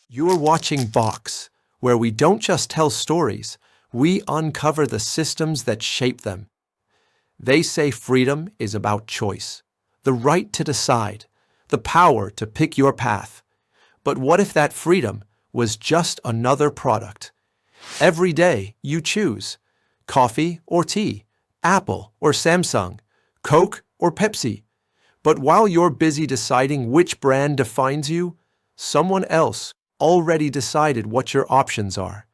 You're watching Box, where we don't just tell stories, we uncover the systems that shape them. They say freedom is about choice, the right to decide, the power to pick your path. But what if that freedom was just another product? Every day you choose coffee or tea, Apple or Samsung, Coke or Pepsi. But while you're busy deciding which brand defines you, someone else already decided what your options are.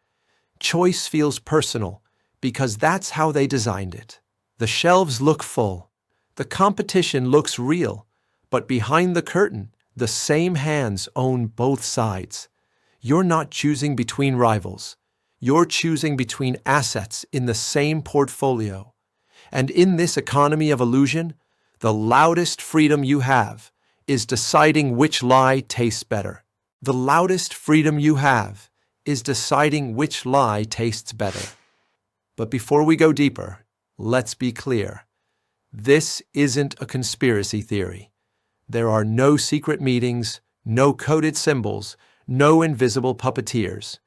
Choice feels personal because that's how they designed it. The shelves look full. The competition looks real. But behind the curtain, the same hands own both sides. You're not choosing between rivals. You're choosing between assets in the same portfolio. And in this economy of illusion, the loudest freedom you have is deciding which lie tastes better. The loudest freedom you have is deciding which lie tastes better. But before we go deeper, let's be clear. This isn't a conspiracy theory. There are no secret meetings, no coded symbols, no invisible puppeteers.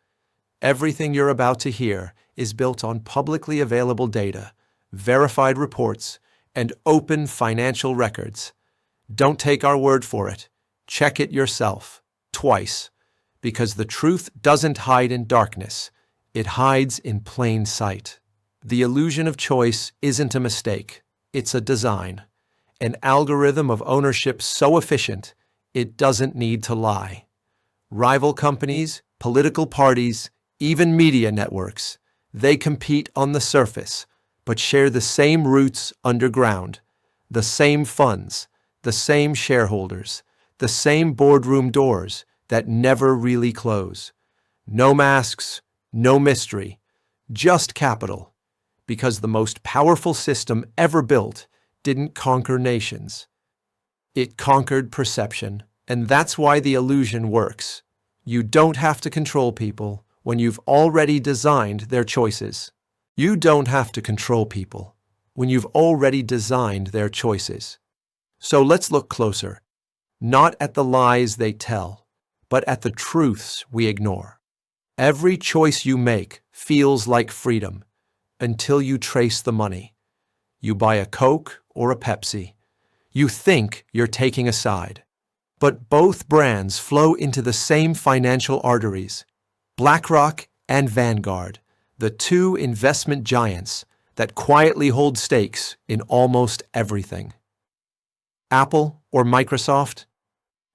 Everything you're about to hear is built on publicly available data, verified reports, and open financial records. Don't take our word for it. Check it yourself, twice, because the truth doesn't hide in darkness. It hides in plain sight. The illusion of choice isn't a mistake. It's a design. An algorithm of ownership so efficient, it doesn't need to lie. Rival companies, political parties, even media networks, they compete on the surface, but share the same roots underground, the same funds, the same shareholders, the same boardroom doors that never really close. No masks, no mystery, just capital, because the most powerful system ever built didn't conquer nations. It conquered perception, and that's why the illusion works. You don't have to control people when you've already designed their choices. You don't have to control people when you've already designed their choices. So let's look closer, not at the lies they tell, but at the truths we ignore. Every choice you make feels like freedom until you trace the money. You buy a Coke or a Pepsi. You think you're taking a side. But both brands flow into the same financial arteries. BlackRock and Vanguard, the two investment giants that quietly hold stakes in almost everything. Apple or Microsoft,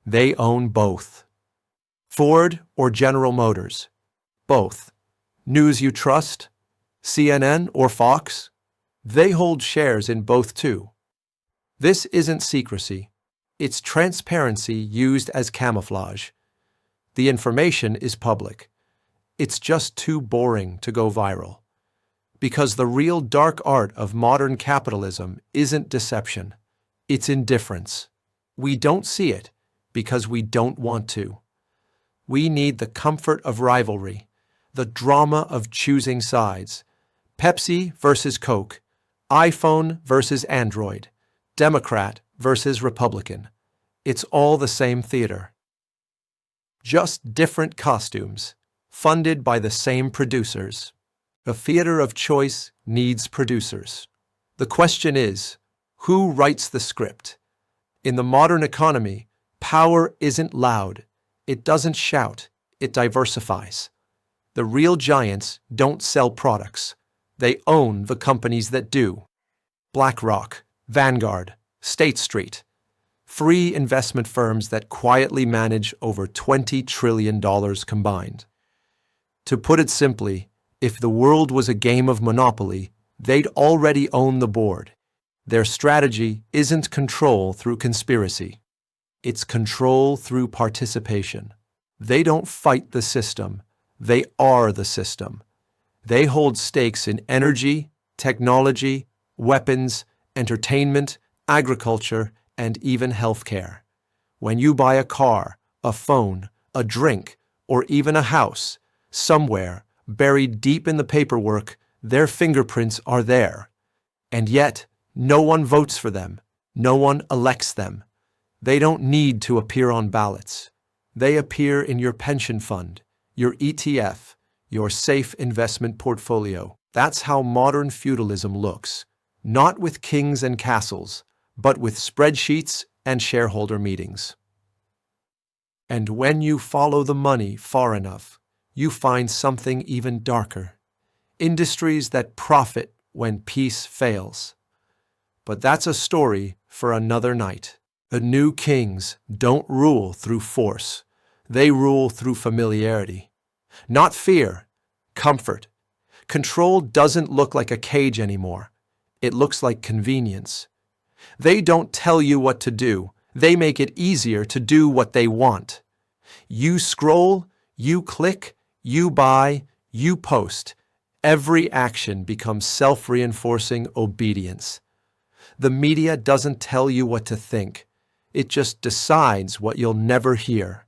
they own both. Ford or General Motors, both. News you trust, CNN or Fox, they hold shares in both too. This isn't secrecy. It's transparency used as camouflage. The information is public. It's just too boring to go viral. Because the real dark art of modern capitalism isn't deception. It's indifference. We don't see it because we don't want to. We need the comfort of rivalry, the drama of choosing sides. Pepsi versus Coke, iPhone versus Android, Democrat versus Republican. It's all the same theater. Just different costumes, funded by the same producers. A theater of choice needs producers. The question is, who writes the script? In the modern economy, power isn't loud. It doesn't shout. It diversifies. The real giants don't sell products. They own the companies that do. BlackRock, Vanguard, State Street. Free investment firms that quietly manage over $20 trillion combined. To put it simply, if the world was a game of Monopoly, they'd already own the board. Their strategy isn't control through conspiracy. It's control through participation. They don't fight the system. They are the system. They hold stakes in energy, technology, weapons, entertainment, agriculture, and even healthcare. When you buy a car, a phone, a drink, or even a house, somewhere, buried deep in the paperwork, their fingerprints are there. And yet, no one votes for them. No one elects them. They don't need to appear on ballots. They appear in your pension fund, your ETF, your safe investment portfolio. That's how modern feudalism looks, not with kings and castles, but with spreadsheets and shareholder meetings. And when you follow the money far enough, you find something even darker. Industries that profit when peace fails. But that's a story for another night. The new kings don't rule through force. They rule through familiarity. Not fear, comfort. Control doesn't look like a cage anymore. It looks like convenience. They don't tell you what to do. They make it easier to do what they want. You scroll, you click, you buy, you post. Every action becomes self-reinforcing obedience. The media doesn't tell you what to think. It just decides what you'll never hear.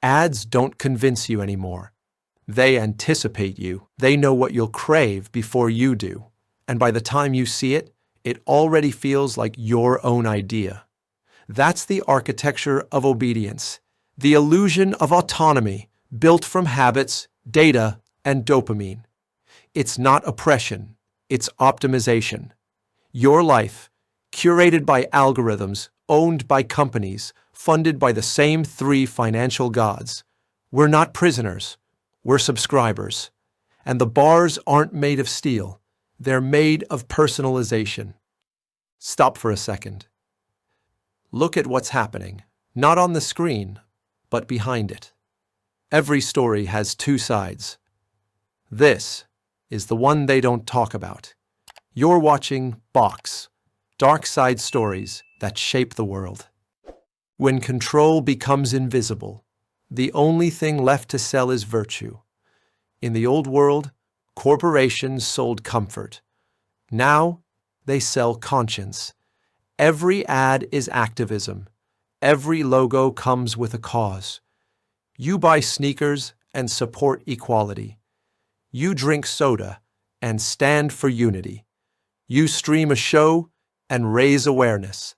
Ads don't convince you anymore. They anticipate you. They know what you'll crave before you do. And by the time you see it, it already feels like your own idea. That's the architecture of obedience, the illusion of autonomy built from habits, data, and dopamine. It's not oppression, it's optimization. Your life, curated by algorithms, owned by companies, funded by the same three financial gods. We're not prisoners, we're subscribers. And the bars aren't made of steel, they're made of personalization. Stop for a second. Look at what's happening, not on the screen, but behind it. Every story has two sides. This is the one they don't talk about. You're watching Box, Dark Side Stories that Shape the World. When control becomes invisible, the only thing left to sell is virtue. In the old world, corporations sold comfort. Now, they sell conscience. Every ad is activism. Every logo comes with a cause. You buy sneakers and support equality. You drink soda and stand for unity. You stream a show and raise awareness.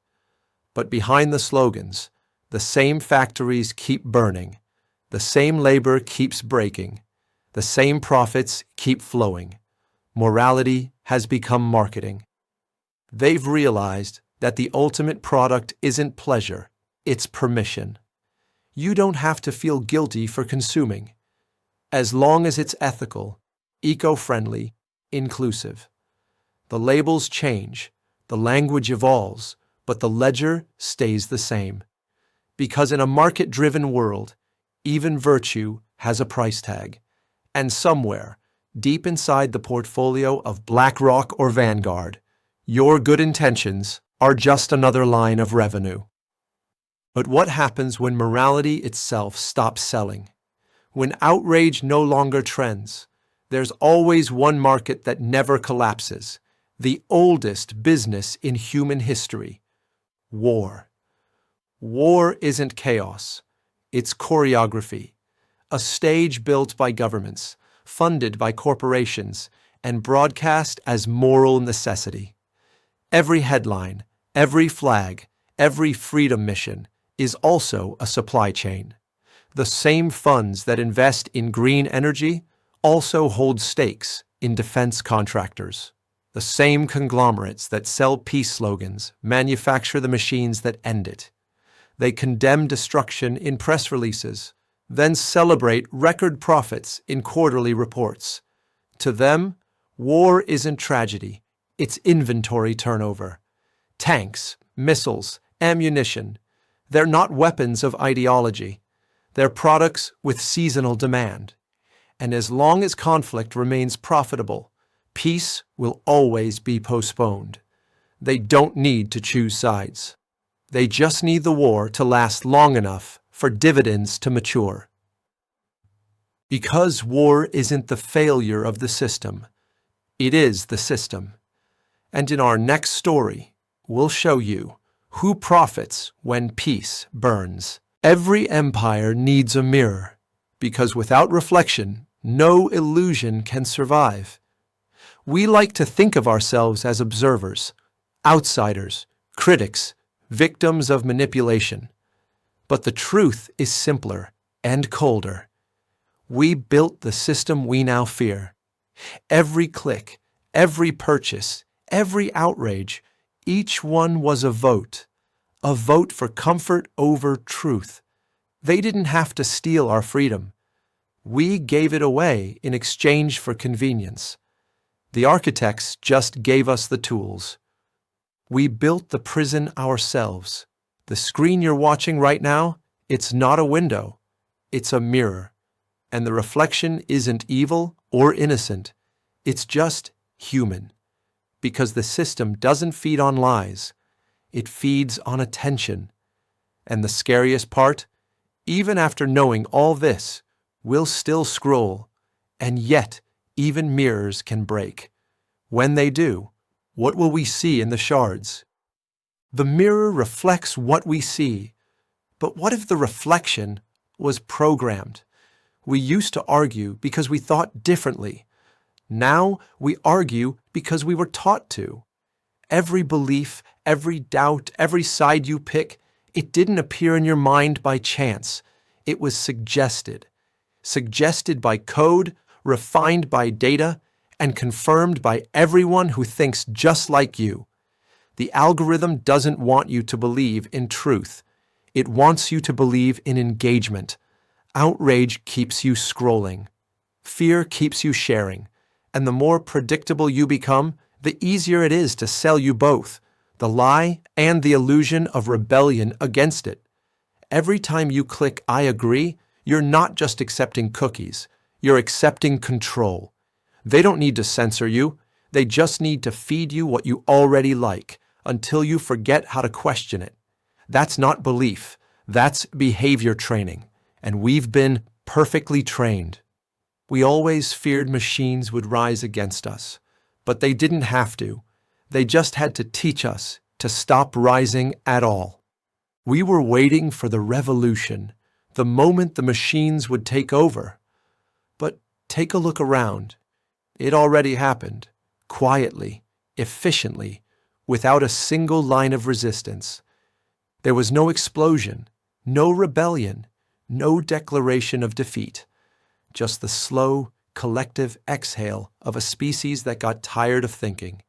But behind the slogans, the same factories keep burning. The same labor keeps breaking. The same profits keep flowing. Morality has become marketing. They've realized that the ultimate product isn't pleasure, it's permission. You don't have to feel guilty for consuming, as long as it's ethical, eco-friendly, inclusive. The labels change, the language evolves, but the ledger stays the same. Because in a market-driven world, even virtue has a price tag. And somewhere, deep inside the portfolio of BlackRock or Vanguard, your good intentions are just another line of revenue. But what happens when morality itself stops selling? When outrage no longer trends, there's always one market that never collapses, the oldest business in human history: war. War isn't chaos, it's choreography, a stage built by governments, funded by corporations, and broadcast as moral necessity. Every headline, every flag, every freedom mission is also a supply chain. The same funds that invest in green energy also hold stakes in defense contractors. The same conglomerates that sell peace slogans manufacture the machines that end it. They condemn destruction in press releases, then celebrate record profits in quarterly reports. To them, war isn't tragedy, it's inventory turnover. Tanks, missiles, ammunition, they're not weapons of ideology. They're products with seasonal demand. And as long as conflict remains profitable, peace will always be postponed. They don't need to choose sides. They just need the war to last long enough for dividends to mature. Because war isn't the failure of the system, it is the system. And in our next story, we'll show you who profits when peace burns. Every empire needs a mirror, because without reflection, no illusion can survive. We like to think of ourselves as observers, outsiders, critics, victims of manipulation. But the truth is simpler and colder. We built the system we now fear. Every click, every purchase, every outrage, each one was a vote for comfort over truth. They didn't have to steal our freedom. We gave it away in exchange for convenience. The architects just gave us the tools. We built the prison ourselves. The screen you're watching right now, it's not a window. It's a mirror. And the reflection isn't evil or innocent. It's just human. Because the system doesn't feed on lies. It feeds on attention. And the scariest part, even after knowing all this, we'll still scroll. And yet, even mirrors can break. When they do, what will we see in the shards? The mirror reflects what we see. But what if the reflection was programmed? We used to argue because we thought differently. Now we argue because we were taught to. Every belief, every doubt, every side you pick, it didn't appear in your mind by chance. It was suggested. Suggested by code, refined by data, and confirmed by everyone who thinks just like you. The algorithm doesn't want you to believe in truth. It wants you to believe in engagement. Outrage keeps you scrolling. Fear keeps you sharing. And the more predictable you become, the easier it is to sell you both, the lie and the illusion of rebellion against it. Every time you click I agree, you're not just accepting cookies. You're accepting control. They don't need to censor you. They just need to feed you what you already like until you forget how to question it. That's not belief. That's behavior training. And we've been perfectly trained. We always feared machines would rise against us, but they didn't have to. They just had to teach us to stop rising at all. We were waiting for the revolution, the moment the machines would take over. But take a look around. It already happened, quietly, efficiently, without a single line of resistance. There was no explosion, no rebellion, no declaration of defeat. Just the slow, collective exhale of a species that got tired of thinking.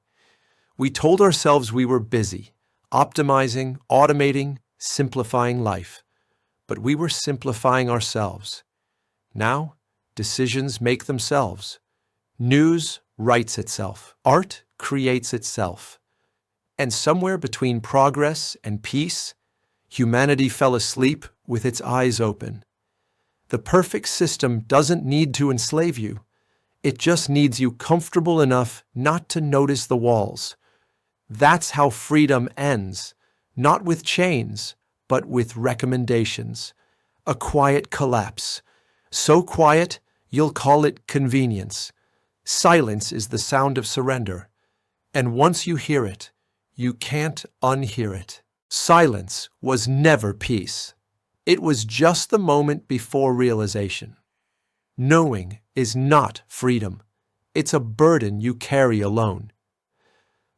We told ourselves we were busy, optimizing, automating, simplifying life. But we were simplifying ourselves. Now, decisions make themselves. News writes itself. Art creates itself. And somewhere between progress and peace, humanity fell asleep with its eyes open. The perfect system doesn't need to enslave you. It just needs you comfortable enough not to notice the walls. That's how freedom ends, not with chains, but with recommendations. A quiet collapse. So quiet, you'll call it convenience. Silence is the sound of surrender. And once you hear it, you can't unhear it. Silence was never peace. It was just the moment before realization. Knowing is not freedom. It's a burden you carry alone.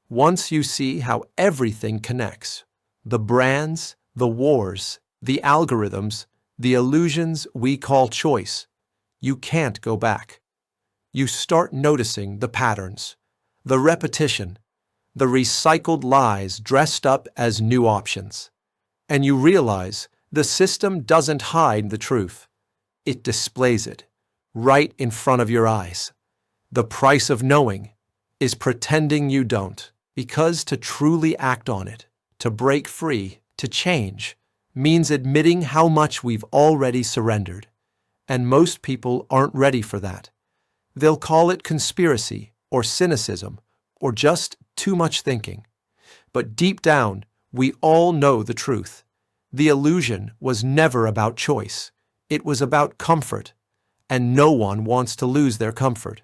Once you see how everything connects, the brands, the wars, the algorithms, the illusions we call choice, you can't go back. You start noticing the patterns, the repetition, the recycled lies dressed up as new options. And you realize the system doesn't hide the truth. It displays it, right in front of your eyes. The price of knowing is pretending you don't, because to truly act on it, to break free, to change, means admitting how much we've already surrendered. And most people aren't ready for that. They'll call it conspiracy or cynicism or just too much thinking. But deep down, we all know the truth. The illusion was never about choice. It was about comfort. And no one wants to lose their comfort,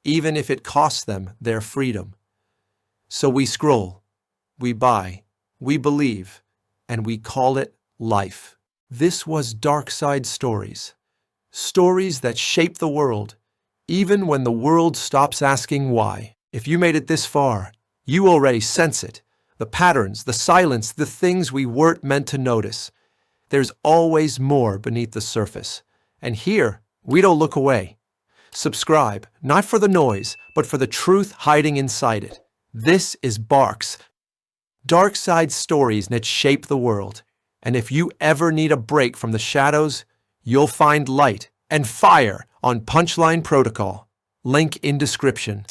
even if it costs them their freedom. So we scroll, we buy, we believe, and we call it life. This was Dark Side Stories. Stories that shape the world, even when the world stops asking why. If you made it this far, you already sense it. The patterns, the silence, the things we weren't meant to notice. there's always more beneath the surface. And here, we don't look away. Subscribe, not for the noise, but for the truth hiding inside it. This is Barks, dark side stories that shape the world. And if you ever need a break from the shadows, you'll find light and fire on Punchline Protocol. Link in description.